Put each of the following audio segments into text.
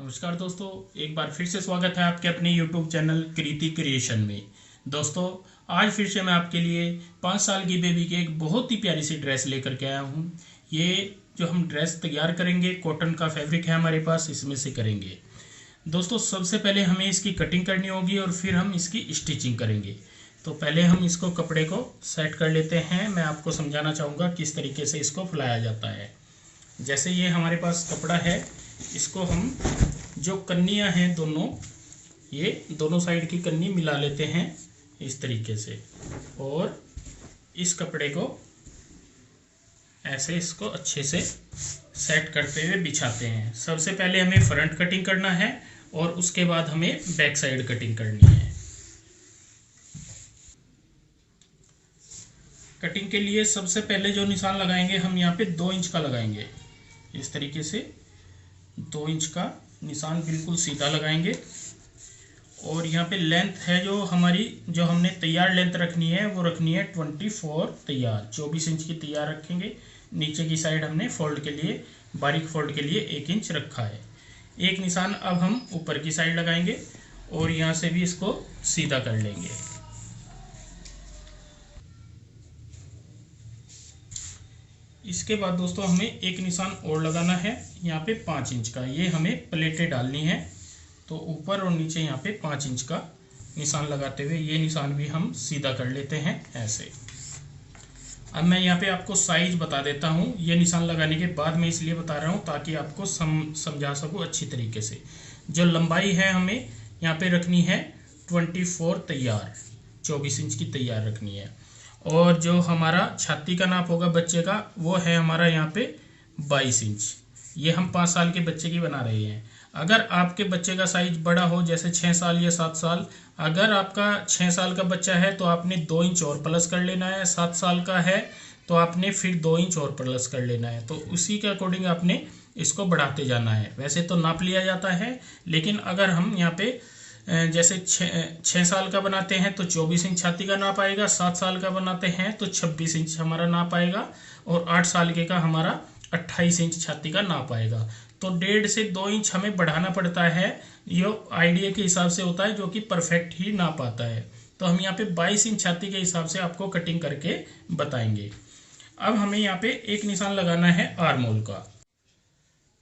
नमस्कार दोस्तों, एक बार फिर से स्वागत है आपके अपने YouTube चैनल कृति क्रिएशन में। दोस्तों, आज फिर से मैं आपके लिए 5 साल की बेबी की एक बहुत ही प्यारी सी ड्रेस लेकर के आया हूँ। ये जो हम ड्रेस तैयार करेंगे, कॉटन का फैब्रिक है हमारे पास, इसमें से करेंगे। दोस्तों, सबसे पहले हमें इसकी कटिंग करनी होगी और फिर हम इसकी स्टिचिंग करेंगे। तो पहले हम इसको कपड़े को सेट कर लेते हैं। मैं आपको समझाना चाहूँगा किस तरीके से इसको फैलाया जाता है। जैसे ये हमारे पास कपड़ा है, इसको हम जो कन्नियाँ हैं दोनों, ये दोनों साइड की कन्नी मिला लेते हैं इस तरीके से, और इस कपड़े को ऐसे इसको अच्छे से सेट करते हुए बिछाते हैं। सबसे पहले हमें फ्रंट कटिंग करना है और उसके बाद हमें बैक साइड कटिंग करनी है। कटिंग के लिए सबसे पहले जो निशान लगाएंगे हम यहाँ पे 2 इंच का लगाएंगे। इस तरीके से 2 इंच का निशान बिल्कुल सीधा लगाएंगे। और यहाँ पे लेंथ है जो हमारी, जो हमने तैयार लेंथ रखनी है वो रखनी है 24 तैयार, 24 इंच की तैयार रखेंगे। नीचे की साइड हमने फोल्ड के लिए, बारीक फोल्ड के लिए 1 इंच रखा है। एक निशान अब हम ऊपर की साइड लगाएंगे और यहाँ से भी इसको सीधा कर लेंगे। इसके बाद दोस्तों हमें एक निशान और लगाना है यहाँ पे 5 इंच का। ये हमें प्लेटें डालनी है, तो ऊपर और नीचे यहाँ पे 5 इंच का निशान लगाते हुए ये निशान भी हम सीधा कर लेते हैं ऐसे। अब मैं यहाँ पे आपको साइज बता देता हूँ। ये निशान लगाने के बाद मैं इसलिए बता रहा हूँ ताकि आपको समझा सकूँ अच्छी तरीके से। जो लंबाई है हमें यहाँ पे रखनी है 24 तैयार, 24 इंच की तैयार रखनी है। और जो हमारा छाती का नाप होगा बच्चे का, वो है हमारा यहाँ पे 22 इंच। ये हम 5 साल के बच्चे की बना रहे हैं। अगर आपके बच्चे का साइज बड़ा हो, जैसे 6 साल या 7 साल, अगर आपका 6 साल का बच्चा है तो आपने 2 इंच और प्लस कर लेना है। 7 साल का है तो आपने फिर 2 इंच और प्लस कर लेना है। तो उसी के अकॉर्डिंग आपने इसको बढ़ाते जाना है। वैसे तो नाप लिया जाता है, लेकिन अगर हम यहाँ पे जैसे 6 साल का बनाते हैं तो 24 इंच छाती का नाप आएगा, 7 साल का बनाते हैं तो 26 इंच हमारा नाप आएगा, और 8 साल के का हमारा 28 इंच छाती का नाप आएगा। तो 1.5 से 2 इंच हमें बढ़ाना पड़ता है। ये आइडिया के हिसाब से होता है, जो कि परफेक्ट ही नाप आता है। तो हम यहाँ पे 22 इंच छाती के हिसाब से आपको कटिंग करके बताएंगे। अब हमें यहाँ पे एक निशान लगाना है आर्म होल का।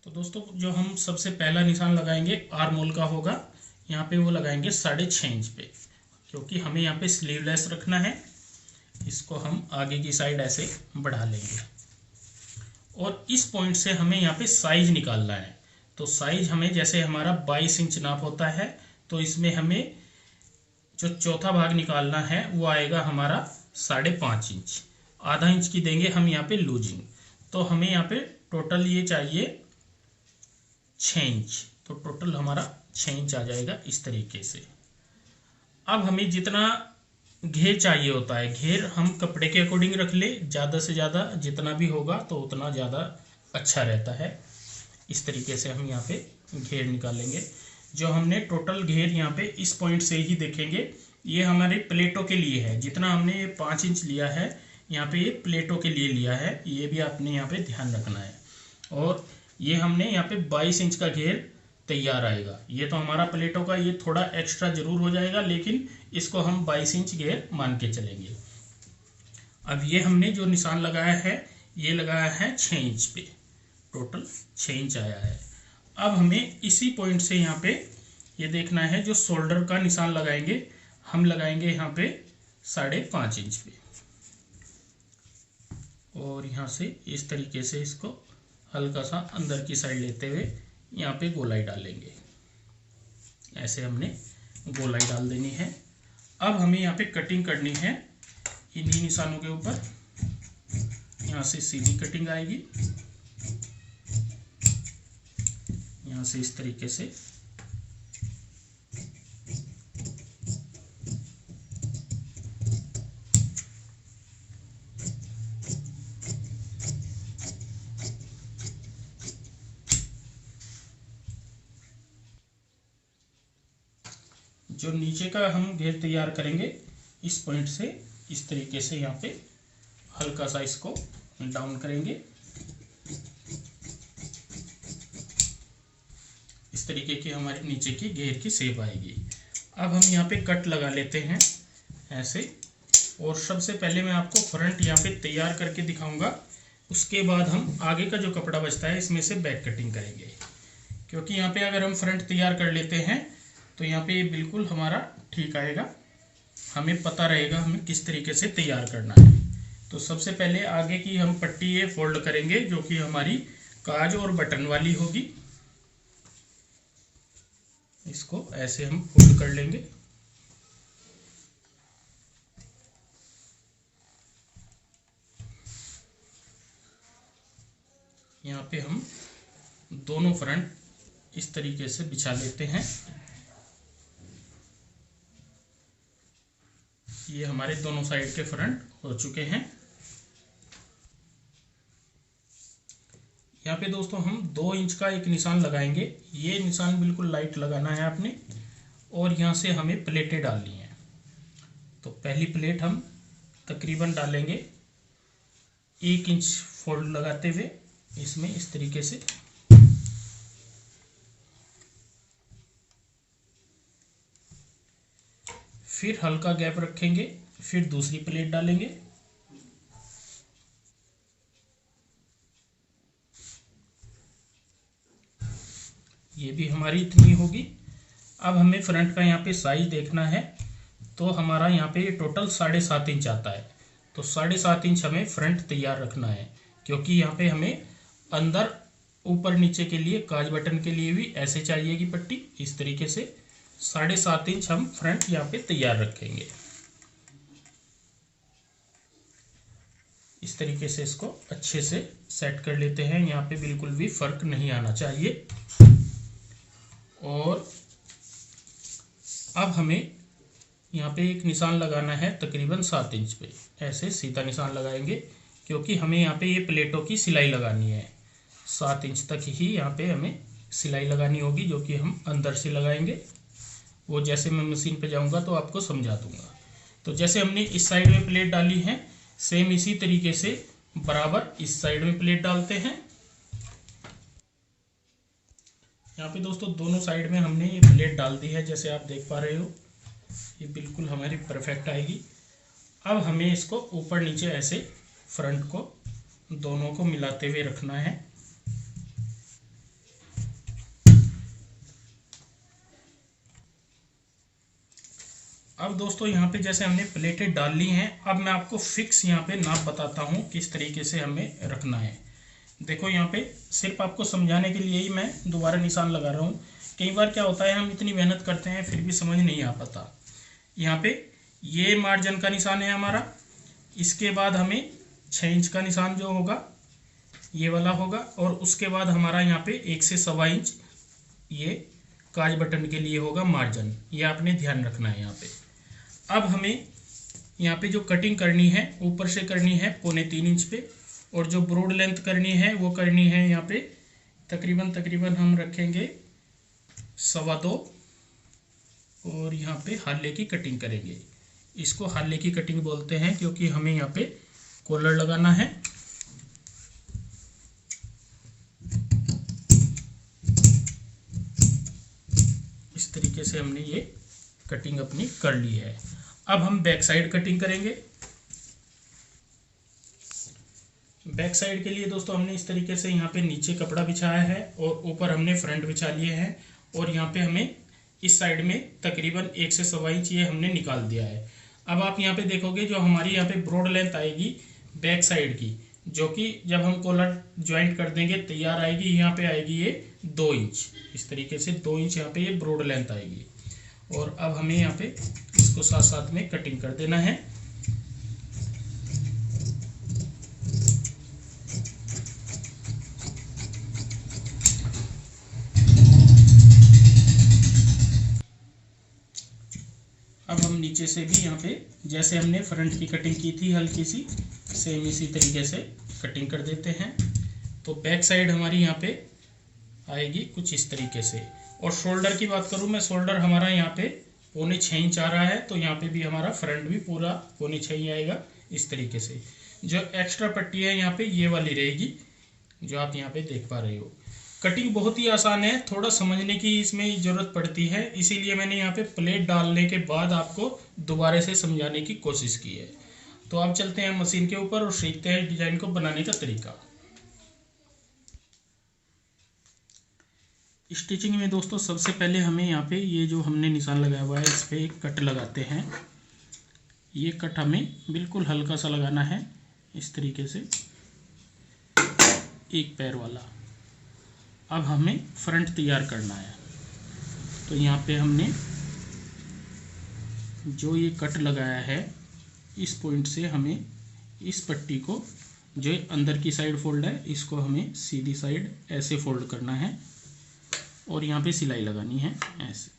तो दोस्तों, जो हम सबसे पहला निशान लगाएंगे आर्म होल का होगा, यहाँ पे वो लगाएंगे 6.5 इंच पे, क्योंकि हमें यहाँ पे स्लीवलेस रखना है। इसको हम आगे की साइड ऐसे बढ़ा लेंगे और इस पॉइंट से हमें यहाँ पे साइज निकालना है। तो साइज हमें, जैसे हमारा 22 इंच नाप होता है, तो इसमें हमें जो चौथा भाग निकालना है वो आएगा हमारा 5.5 इंच। आधा इंच की देंगे हम यहाँ पे लूजिंग। तो हमें यहाँ पे टोटल ये चाहिए 6 इंच। तो टोटल हमारा 6 इंच आ जाएगा इस तरीके से। अब हमें जितना घेर चाहिए होता है, घेर हम कपड़े के अकॉर्डिंग रख ले। ज़्यादा से ज़्यादा जितना भी होगा तो उतना ज़्यादा अच्छा रहता है। इस तरीके से हम यहाँ पे घेर निकालेंगे। जो हमने टोटल घेर यहाँ पे इस पॉइंट से ही देखेंगे, ये हमारे प्लेटों के लिए है। जितना हमने ये 5 इंच लिया है यहाँ पे, ये प्लेटों के लिए लिया है, ये भी आपने यहाँ पे ध्यान रखना है। और ये हमने यहाँ पे 22 इंच का घेर तैयार आएगा। ये तो हमारा प्लेटों का, ये थोड़ा एक्स्ट्रा जरूर हो जाएगा, लेकिन इसको हम 22 इंच घेर मान के चलेंगे। अब ये हमने जो निशान लगाया है, ये लगाया है 6 इंच पे, टोटल 6 इंच आया है। अब हमें इसी पॉइंट से यहाँ पे ये देखना है, जो शोल्डर का निशान लगाएंगे हम, लगाएंगे यहाँ पे 5.5 इंच पे, और यहाँ से इस तरीके से इसको हल्का सा अंदर की साइड लेते हुए यहाँ पे गोलाई डालेंगे। ऐसे हमने गोलाई डाल देनी है। अब हमें यहाँ पे कटिंग करनी है इन्हीं निशानों के ऊपर। यहाँ से सीधी कटिंग आएगी, यहाँ से इस तरीके से। जो नीचे का हम घेर तैयार करेंगे, इस पॉइंट से इस तरीके से यहाँ पे हल्का सा इसको डाउन करेंगे। इस तरीके की हमारी नीचे की घेर की शेप आएगी। अब हम यहाँ पे कट लगा लेते हैं ऐसे, और सबसे पहले मैं आपको फ्रंट यहाँ पे तैयार करके दिखाऊंगा। उसके बाद हम आगे का जो कपड़ा बचता है इसमें से बैक कटिंग करेंगे, क्योंकि यहाँ पे अगर हम फ्रंट तैयार कर लेते हैं तो यहाँ पे ये बिल्कुल हमारा ठीक आएगा, हमें पता रहेगा हमें किस तरीके से तैयार करना है। तो सबसे पहले आगे की हम पट्टी ये फोल्ड करेंगे, जो कि हमारी काज और बटन वाली होगी। इसको ऐसे हम फोल्ड कर लेंगे। यहाँ पे हम दोनों फ्रंट इस तरीके से बिछा लेते हैं। ये हमारे दोनों साइड के फ्रंट हो चुके हैं। यहाँ पे दोस्तों हम 2 इंच का एक निशान लगाएंगे। ये निशान बिल्कुल लाइट लगाना है आपने, और यहाँ से हमें प्लेटें डालनी है। तो पहली प्लेट हम तकरीबन डालेंगे 1 इंच फोल्ड लगाते हुए इसमें इस तरीके से। फिर हल्का गैप रखेंगे, फिर दूसरी प्लेट डालेंगे। ये भी हमारी इतनी होगी। अब हमें फ्रंट का यहाँ पे साइज देखना है। तो हमारा यहाँ पे टोटल 7.5 इंच आता है। तो 7.5 इंच हमें फ्रंट तैयार रखना है, क्योंकि यहाँ पे हमें अंदर ऊपर नीचे के लिए काज बटन के लिए भी ऐसे चाहिएगी पट्टी। इस तरीके से 7.5 इंच हम फ्रंट यहाँ पे तैयार रखेंगे। इस तरीके से इसको अच्छे से सेट कर लेते हैं। यहाँ पे बिल्कुल भी फर्क नहीं आना चाहिए। और अब हमें यहाँ पे एक निशान लगाना है तकरीबन 7 इंच पे। ऐसे सीधा निशान लगाएंगे, क्योंकि हमें यहाँ पे ये प्लेटों की सिलाई लगानी है। 7 इंच तक ही यहाँ पे हमें सिलाई लगानी होगी, जो कि हम अंदर से लगाएंगे। वो जैसे मैं मशीन पे जाऊंगा तो आपको समझा दूंगा। तो जैसे हमने इस साइड में प्लेट डाली है, सेम इसी तरीके से बराबर इस साइड में प्लेट डालते हैं। यहाँ पे दोस्तों दोनों साइड में हमने ये प्लेट डाल दी है, जैसे आप देख पा रहे हो। ये बिल्कुल हमारी परफेक्ट आएगी। अब हमें इसको ऊपर नीचे ऐसे फ्रंट को दोनों को मिलाते हुए रखना है। अब दोस्तों यहाँ पे जैसे हमने प्लेटें डाल ली हैं, अब मैं आपको फिक्स यहाँ पे नाप बताता हूँ किस तरीके से हमें रखना है। देखो यहाँ पे सिर्फ आपको समझाने के लिए ही मैं दोबारा निशान लगा रहा हूँ। कई बार क्या होता है, हम इतनी मेहनत करते हैं फिर भी समझ नहीं आ पाता। यहाँ पे ये मार्जिन का निशान है हमारा। इसके बाद हमें 6 इंच का निशान जो होगा ये वाला होगा, और उसके बाद हमारा यहाँ पे 1 से 1.25 इंच ये काज बटन के लिए होगा मार्जिन। ये आपने ध्यान रखना है यहाँ पे। अब हमें यहाँ पे जो कटिंग करनी है ऊपर से करनी है 3.25 इंच पे, और जो ब्रॉड लेंथ करनी है वो करनी है यहाँ पे तकरीबन हम रखेंगे 2.25, और यहाँ पे हाले की कटिंग करेंगे। इसको हाले की कटिंग बोलते हैं, क्योंकि हमें यहाँ पे कॉलर लगाना है। इस तरीके से हमने ये कटिंग अपनी कर ली है। अब हम बैक साइड कटिंग करेंगे। बैक साइड के लिए दोस्तों हमने इस तरीके से यहाँ पे नीचे कपड़ा बिछाया है, और ऊपर हमने फ्रंट बिछा लिए हैं, और यहाँ पे हमें इस साइड में तकरीबन 1 से 1.25 इंच ये हमने निकाल दिया है। अब आप यहाँ पे देखोगे जो हमारी यहाँ पे ब्रॉड लेंथ आएगी बैक साइड की, जो कि जब हम कॉलर ज्वाइंट कर देंगे तैयार आएगी, यहाँ पे आएगी ये 2 इंच। इस तरीके से 2 इंच यहाँ पे ये ब्रॉड लेंथ आएगी। और अब हमें यहाँ पे इसको साथ साथ में कटिंग कर देना है। अब हम नीचे से भी यहाँ पे जैसे हमने फ्रंट की कटिंग की थी हल्की सी, सेम इसी तरीके से कटिंग कर देते हैं। तो बैक साइड हमारी यहाँ पे आएगी कुछ इस तरीके से। और शोल्डर की बात करूँ मैं, शोल्डर हमारा यहाँ पे 6.25 इंच आ रहा है, तो यहाँ पे भी हमारा फ्रंट भी पूरा 6.25 ही आएगा इस तरीके से। जो एक्स्ट्रा पट्टी है यहाँ पे ये वाली रहेगी, जो आप यहाँ पे देख पा रहे हो। कटिंग बहुत ही आसान है, थोड़ा समझने की इसमें ज़रूरत पड़ती है, इसीलिए मैंने यहाँ पे प्लेट डालने के बाद आपको दोबारा से समझाने की कोशिश की है। तो अब चलते हैं मशीन के ऊपर और सीखते हैं डिज़ाइन को बनाने का तरीका। स्टिचिंग में दोस्तों सबसे पहले हमें यहाँ पे ये जो हमने निशान लगाया हुआ है इस पर एक कट लगाते हैं। ये कट हमें बिल्कुल हल्का सा लगाना है, इस तरीके से एक पैर वाला। अब हमें फ्रंट तैयार करना है, तो यहाँ पे हमने जो ये कट लगाया है इस पॉइंट से हमें इस पट्टी को, जो अंदर की साइड फोल्ड है, इसको हमें सीधी साइड ऐसे फोल्ड करना है और यहाँ पे सिलाई लगानी है ऐसे।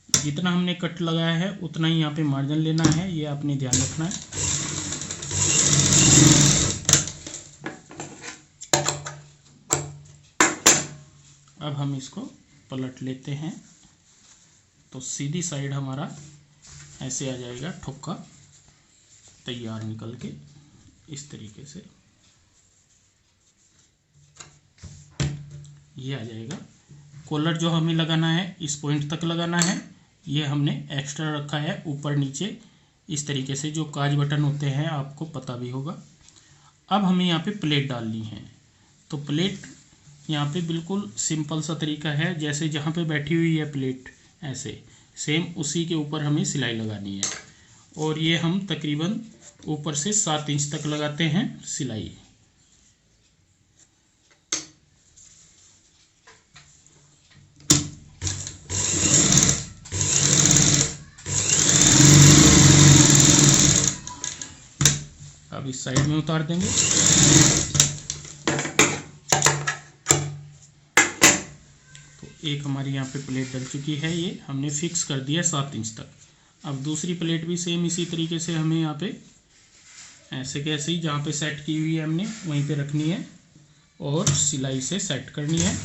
जितना हमने कट लगाया है उतना ही यहाँ पे मार्जिन लेना है, ये आपने ध्यान रखना है। अब हम इसको पलट लेते हैं तो सीधी साइड हमारा ऐसे आ जाएगा, ठुक्का तैयार निकल के इस तरीके से ये आ जाएगा। कॉलर जो हमें लगाना है इस पॉइंट तक लगाना है, ये हमने एक्स्ट्रा रखा है ऊपर नीचे इस तरीके से, जो काज बटन होते हैं आपको पता भी होगा। अब हमें यहाँ पे प्लेट डालनी है, तो प्लेट यहाँ पे बिल्कुल सिंपल सा तरीका है, जैसे जहाँ पे बैठी हुई है प्लेट ऐसे सेम उसी के ऊपर हमें सिलाई लगानी है। और ये हम तकरीबन ऊपर से 7 इंच तक लगाते हैं सिलाई। अब इस साइड में उतार देंगे। तो एक हमारी यहाँ पे प्लेट डल चुकी है, ये हमने फिक्स कर दिया 7 इंच तक। अब दूसरी प्लेट भी सेम इसी तरीके से हमें यहाँ पे ऐसे कैसे ही जहाँ पे सेट की हुई है हमने वहीं पे रखनी है और सिलाई से सेट करनी है।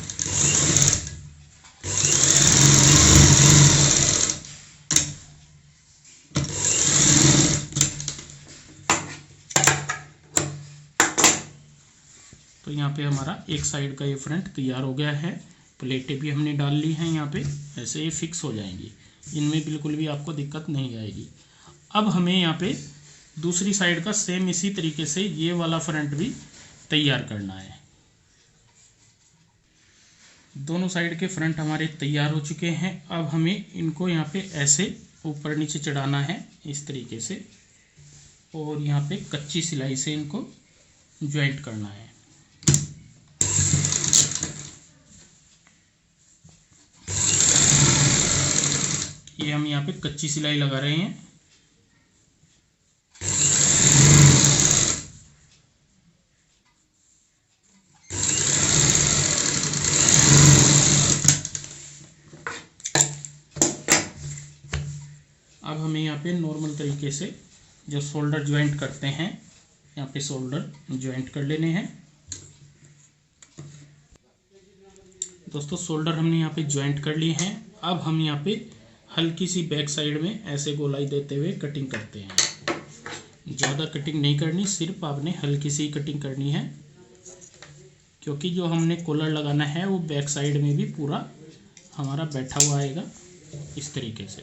तो यहाँ पे हमारा एक साइड का ये फ्रंट तैयार हो गया है। प्लेटें भी हमने डाल ली हैं यहाँ पे, ऐसे ये फिक्स हो जाएंगी, इनमें बिल्कुल भी आपको दिक्कत नहीं आएगी। अब हमें यहाँ पे दूसरी साइड का सेम इसी तरीके से ये वाला फ्रंट भी तैयार करना है। दोनों साइड के फ्रंट हमारे तैयार हो चुके हैं। अब हमें इनको यहाँ पे ऐसे ऊपर नीचे चढ़ाना है इस तरीके से, और यहाँ पे कच्ची सिलाई से इनको ज्वाइंट करना है। ये हम यहाँ पे कच्ची सिलाई लगा रहे हैं। अब हमें यहाँ पे नॉर्मल तरीके से जो शोल्डर ज्वाइंट करते हैं, यहाँ पे शोल्डर ज्वाइंट कर लेने हैं। दोस्तों शोल्डर हमने यहाँ पे ज्वाइंट कर लिए हैं। अब हम यहाँ पे हल्की सी बैक साइड में ऐसे गोलाई देते हुए कटिंग करते हैं। ज़्यादा कटिंग नहीं करनी, सिर्फ आपने हल्की सी कटिंग करनी है, क्योंकि जो हमने कॉलर लगाना है वो बैक साइड में भी पूरा हमारा बैठा हुआ आएगा इस तरीके से।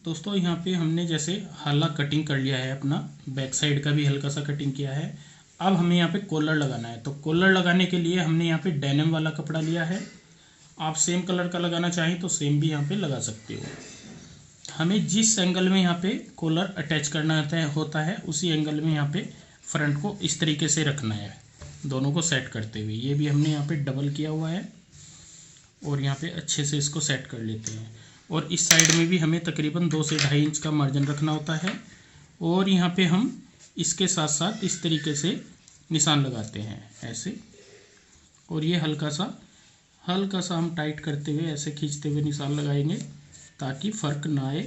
दोस्तों यहाँ पे हमने जैसे हल्का कटिंग कर लिया है, अपना बैक साइड का भी हल्का सा कटिंग किया है। अब हमें यहाँ पे कॉलर लगाना है, तो कॉलर लगाने के लिए हमने यहाँ पे डेनिम वाला कपड़ा लिया है। आप सेम कलर का लगाना चाहें तो सेम भी यहाँ पे लगा सकते हो। हमें जिस एंगल में यहाँ पे कॉलर अटैच करना होता है उसी एंगल में यहाँ पे फ्रंट को इस तरीके से रखना है, दोनों को सेट करते हुए। ये भी हमने यहाँ पे डबल किया हुआ है और यहाँ पे अच्छे से इसको सेट कर लेते हैं। और इस साइड में भी हमें तकरीबन 2 से 2.5 इंच का मार्जिन रखना होता है। और यहाँ पे हम इसके साथ साथ इस तरीके से निशान लगाते हैं ऐसे, और ये हल्का सा हम टाइट करते हुए ऐसे खींचते हुए निशान लगाएंगे ताकि फ़र्क ना आए।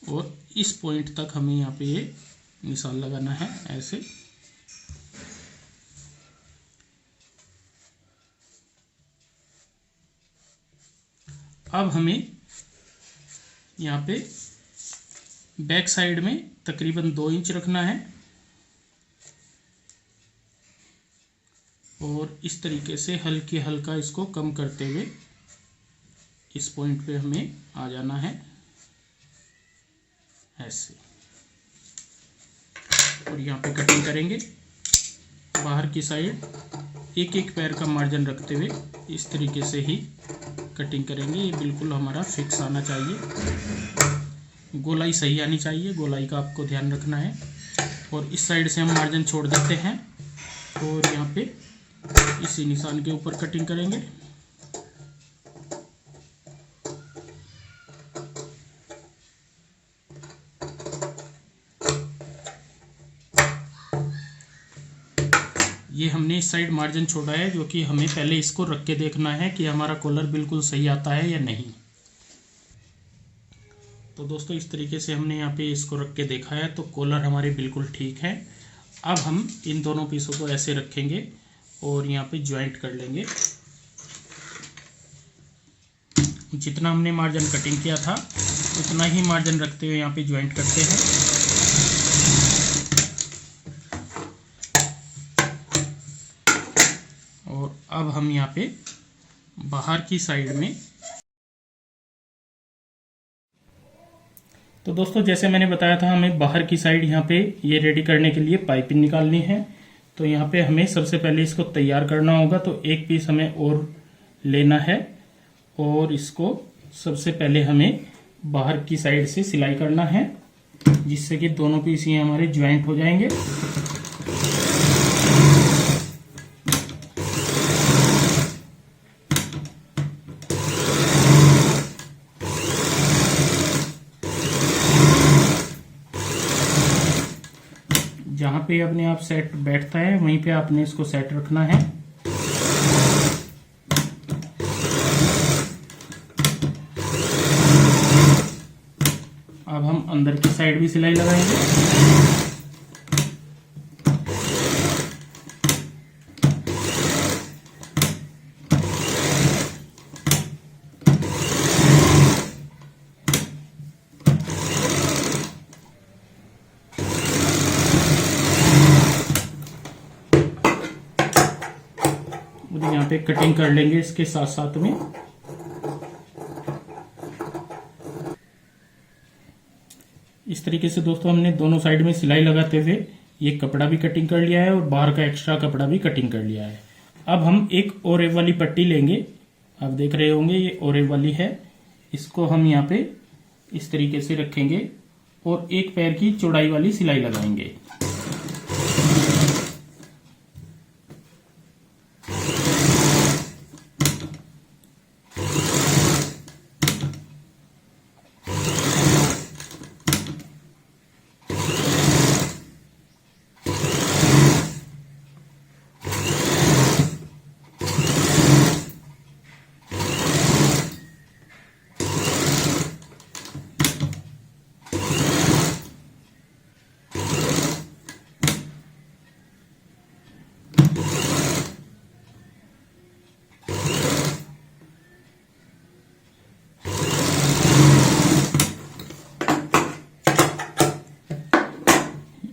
और इस पॉइंट तक हमें यहाँ पे ये निशान लगाना है ऐसे। अब हमें यहाँ पे बैक साइड में तकरीबन 2 इंच रखना है और इस तरीके से हल्के हल्का इसको कम करते हुए इस पॉइंट पे हमें आ जाना है ऐसे, और यहाँ पे कटिंग करेंगे। बाहर की साइड एक एक पैर का मार्जिन रखते हुए इस तरीके से ही कटिंग करेंगे। ये बिल्कुल हमारा फिक्स आना चाहिए, गोलाई सही आनी चाहिए, गोलाई का आपको ध्यान रखना है। और इस साइड से हम मार्जिन छोड़ देते हैं और यहाँ पे इसी निशान के ऊपर कटिंग करेंगे। ये हमने इस साइड मार्जिन छोड़ा है, जो कि हमें पहले इसको रख के देखना है कि हमारा कॉलर बिल्कुल सही आता है या नहीं। तो दोस्तों इस तरीके से हमने यहाँ पे इसको रख के देखा है, तो कॉलर हमारे बिल्कुल ठीक है। अब हम इन दोनों पीसों को ऐसे रखेंगे और यहाँ पे ज्वाइंट कर लेंगे। जितना हमने मार्जिन कटिंग किया था उतना ही मार्जिन रखते हुए यहाँ पे ज्वाइंट करते हैं। और अब हम यहाँ पे बाहर की साइड में, तो दोस्तों जैसे मैंने बताया था हमें बाहर की साइड यहाँ पे ये रेडी करने के लिए पाइपिंग निकालनी है। तो यहाँ पे हमें सबसे पहले इसको तैयार करना होगा। तो एक पीस हमें और लेना है और इसको सबसे पहले हमें बाहर की साइड से सिलाई करना है, जिससे कि दोनों पीस ये हमारे ज्वाइंट हो जाएंगे। जहाँ पे अपने आप सेट बैठता है वहीं पे आपने इसको सेट रखना है। अब हम अंदर की साइड भी सिलाई लगाएंगे। यहाँ पे कटिंग कर लेंगे इसके साथ साथ में। इस तरीके से दोस्तों हमने दोनों साइड में सिलाई लगाते हुए ये कपड़ा भी कटिंग कर लिया है और बाहर का एक्स्ट्रा कपड़ा भी कटिंग कर लिया है। अब हम एक ओरेब वाली पट्टी लेंगे। आप देख रहे होंगे ये ओरेब वाली है। इसको हम यहाँ पे इस तरीके से रखेंगे और एक पैर की चौड़ाई वाली सिलाई लगाएंगे।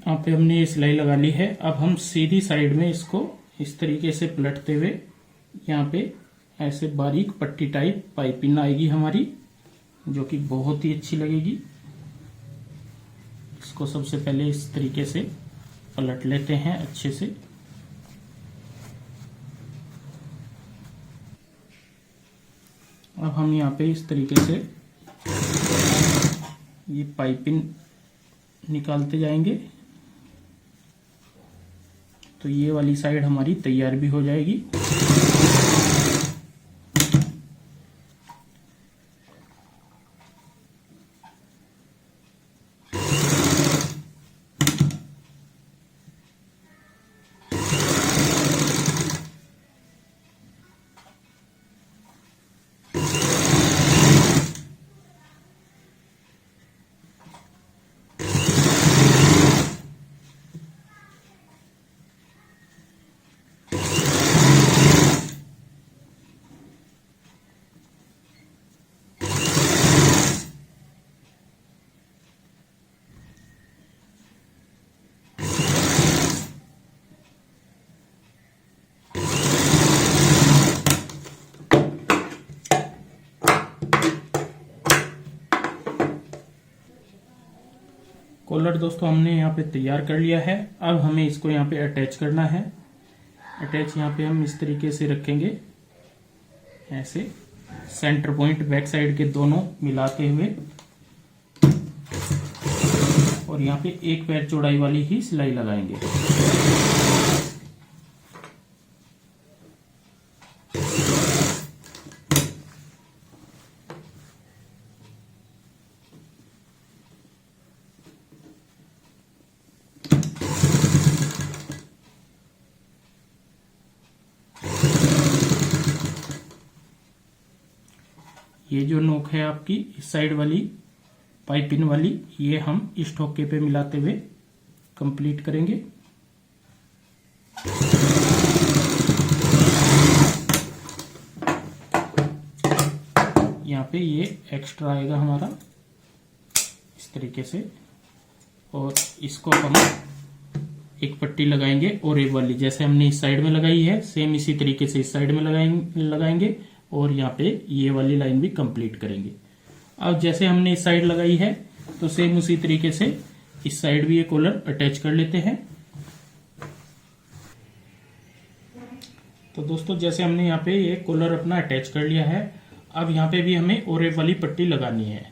यहाँ पे हमने ये सिलाई लगा ली है। अब हम सीधी साइड में इसको इस तरीके से पलटते हुए यहाँ पे ऐसे बारीक पट्टी टाइप पाइपिंग आएगी हमारी, जो कि बहुत ही अच्छी लगेगी। इसको सबसे पहले इस तरीके से पलट लेते हैं अच्छे से। अब हम यहाँ पे इस तरीके से ये पाइपिंग निकालते जाएंगे, तो ये वाली साइड हमारी तैयार भी हो जाएगी। कॉलर दोस्तों हमने यहाँ पे तैयार कर लिया है। अब हमें इसको यहाँ पे अटैच करना है। अटैच यहाँ पे हम इस तरीके से रखेंगे, ऐसे सेंटर पॉइंट बैक साइड के दोनों मिलाते हुए, और यहाँ पे एक पैर चौड़ाई वाली ही सिलाई लगाएंगे। ये जो नोक है आपकी इस साइड वाली पाइपिंग वाली, ये हम इस ठोके पे मिलाते हुए कंप्लीट करेंगे। यहाँ पे ये एक्स्ट्रा आएगा हमारा इस तरीके से, और इसको हम एक पट्टी लगाएंगे ओरेब वाली, जैसे हमने इस साइड में लगाई है सेम इसी तरीके से इस साइड में लगाएंगे और यहाँ पे ये वाली लाइन भी कंप्लीट करेंगे। अब जैसे हमने इस साइड लगाई है तो सेम उसी तरीके से इस साइड भी ये कॉलर अटैच कर लेते हैं। तो दोस्तों जैसे हमने यहाँ पे ये कॉलर अपना अटैच कर लिया है, अब यहाँ पे भी हमें ओरेब वाली पट्टी लगानी है।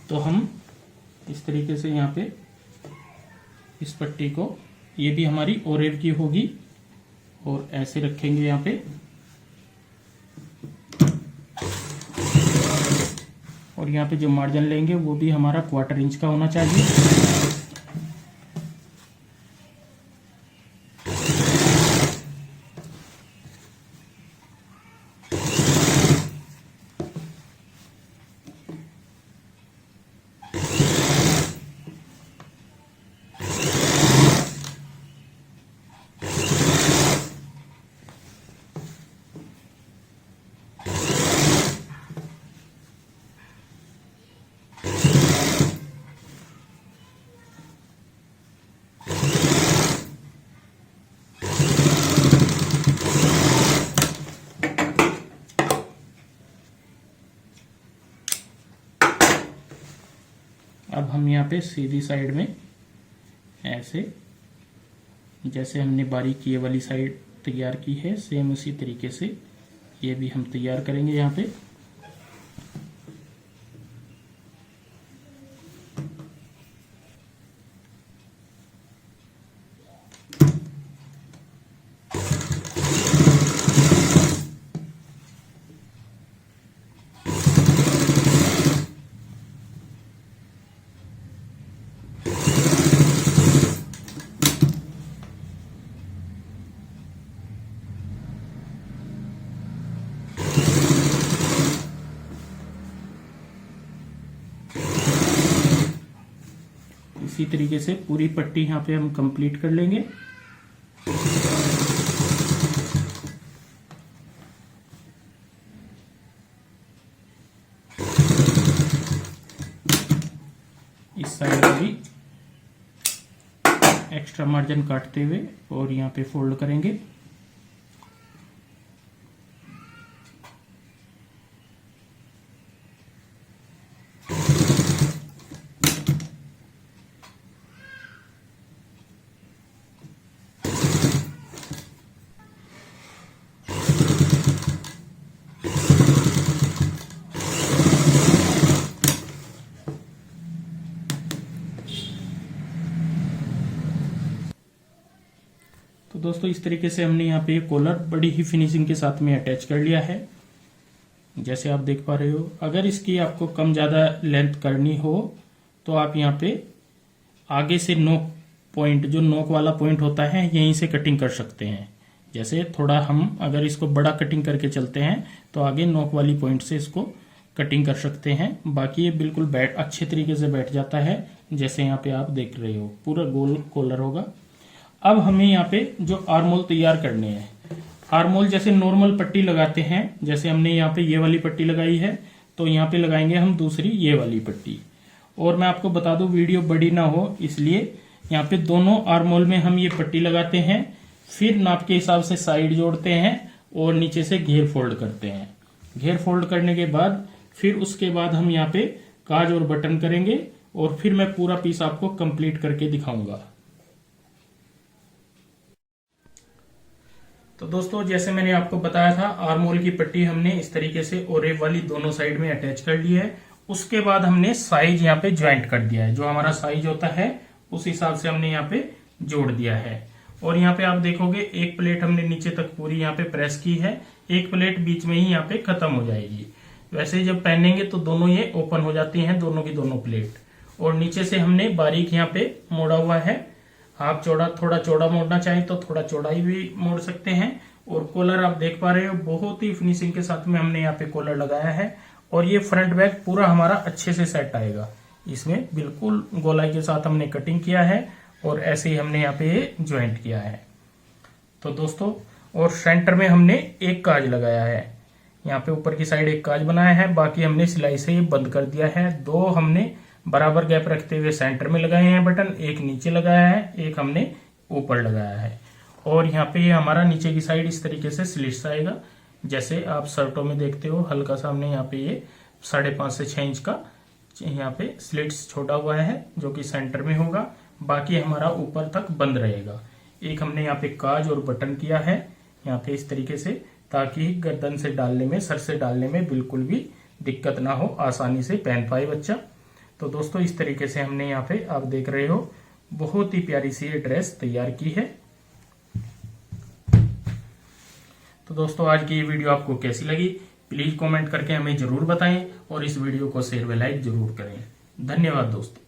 तो हम इस तरीके से यहाँ पे इस पट्टी को, ये भी हमारी ओरेब की होगी, और ऐसे रखेंगे यहाँ पे, और यहाँ पे जो मार्जिन लेंगे वो भी हमारा 1/4 इंच का होना चाहिए। अब हम यहाँ पे सीधी साइड में ऐसे, जैसे हमने बारीक ये वाली साइड तैयार की है सेम उसी तरीके से ये भी हम तैयार करेंगे यहाँ पे। इसी तरीके से पूरी पट्टी यहाँ पे हम कंप्लीट कर लेंगे। इस साइड भी एक्स्ट्रा मार्जिन काटते हुए और यहाँ पे फोल्ड करेंगे। तो दोस्तों इस तरीके से हमने यहाँ पे कॉलर बड़ी ही फिनिशिंग के साथ में अटैच कर लिया है, जैसे आप देख पा रहे हो। अगर इसकी आपको कम ज़्यादा लेंथ करनी हो तो आप यहाँ पे आगे से नोक पॉइंट, जो नोक वाला पॉइंट होता है, यहीं से कटिंग कर सकते हैं। जैसे थोड़ा हम अगर इसको बड़ा कटिंग करके चलते हैं तो आगे नोक वाली पॉइंट से इसको कटिंग कर सकते हैं। बाकी ये बिल्कुल अच्छे तरीके से बैठ जाता है, जैसे यहाँ पे आप देख रहे हो पूरा गोल कॉलर होगा। अब हमें यहाँ पे जो आर्मोल तैयार करने हैं, आर्मोल जैसे नॉर्मल पट्टी लगाते हैं, जैसे हमने यहाँ पे ये वाली पट्टी लगाई है तो यहाँ पे लगाएंगे हम दूसरी ये वाली पट्टी। और मैं आपको बता दूं वीडियो बड़ी ना हो इसलिए यहाँ पे दोनों आर्मोल में हम ये पट्टी लगाते हैं, फिर नाप के हिसाब से साइड जोड़ते हैं और नीचे से घेर फोल्ड करते हैं। घेर फोल्ड करने के बाद फिर उसके बाद हम यहाँ पे काज और बटन करेंगे और फिर मैं पूरा पीस आपको कंप्लीट करके दिखाऊंगा। तो दोस्तों जैसे मैंने आपको बताया था, आर्म होल की पट्टी हमने इस तरीके से ओरेब वाली दोनों साइड में अटैच कर ली है। उसके बाद हमने साइज यहाँ पे ज्वाइंट कर दिया है, जो हमारा साइज होता है उस हिसाब से हमने यहाँ पे जोड़ दिया है। और यहाँ पे आप देखोगे एक प्लेट हमने नीचे तक पूरी यहाँ पे प्रेस की है, एक प्लेट बीच में ही यहाँ पे खत्म हो जाएगी। वैसे जब पहनेंगे तो दोनों ये ओपन हो जाती हैं, दोनों की दोनों प्लेट। और नीचे से हमने बारीक यहाँ पे मोड़ा हुआ है, आप थोड़ा चौड़ा मोड़ना चाहें तो थोड़ा चौड़ाई भी मोड़ सकते हैं। और कॉलर आप देख पा रहे हो, बहुत ही फिनिशिंग के साथ में हमने यहाँ पे कॉलर लगाया है। और ये फ्रंट बैक पूरा हमारा अच्छे से सेट आएगा, इसमें बिल्कुल गोलाई के साथ हमने कटिंग किया है और ऐसे ही हमने यहाँ पे ये ज्वाइंट किया है। तो दोस्तों, और सेंटर में हमने एक काज लगाया है, यहाँ पे ऊपर की साइड एक काज बनाया है, बाकी हमने सिलाई से ये बंद कर दिया है। दो हमने बराबर गैप रखते हुए सेंटर में लगाए हैं बटन, एक नीचे लगाया है, एक हमने ऊपर लगाया है। और यहाँ पे ये हमारा नीचे की साइड इस तरीके से स्लिट्स आएगा, जैसे आप शर्टों में देखते हो। हल्का सा हमने यहाँ पे ये 5.5 से 6 इंच का यहाँ पे स्लिट्स छोड़ा हुआ है, जो कि सेंटर में होगा, बाकी हमारा ऊपर तक बंद रहेगा। एक हमने यहाँ पे काज और बटन किया है यहाँ पे इस तरीके से, ताकि गर्दन से डालने में, सर से डालने में बिल्कुल भी दिक्कत ना हो, आसानी से पहन पाए बच्चा। तो दोस्तों इस तरीके से हमने यहाँ पे आप देख रहे हो बहुत ही प्यारी सी ये ड्रेस तैयार की है। तो दोस्तों आज की ये वीडियो आपको कैसी लगी, प्लीज कमेंट करके हमें जरूर बताएं और इस वीडियो को शेयर व लाइक जरूर करें। धन्यवाद दोस्तों।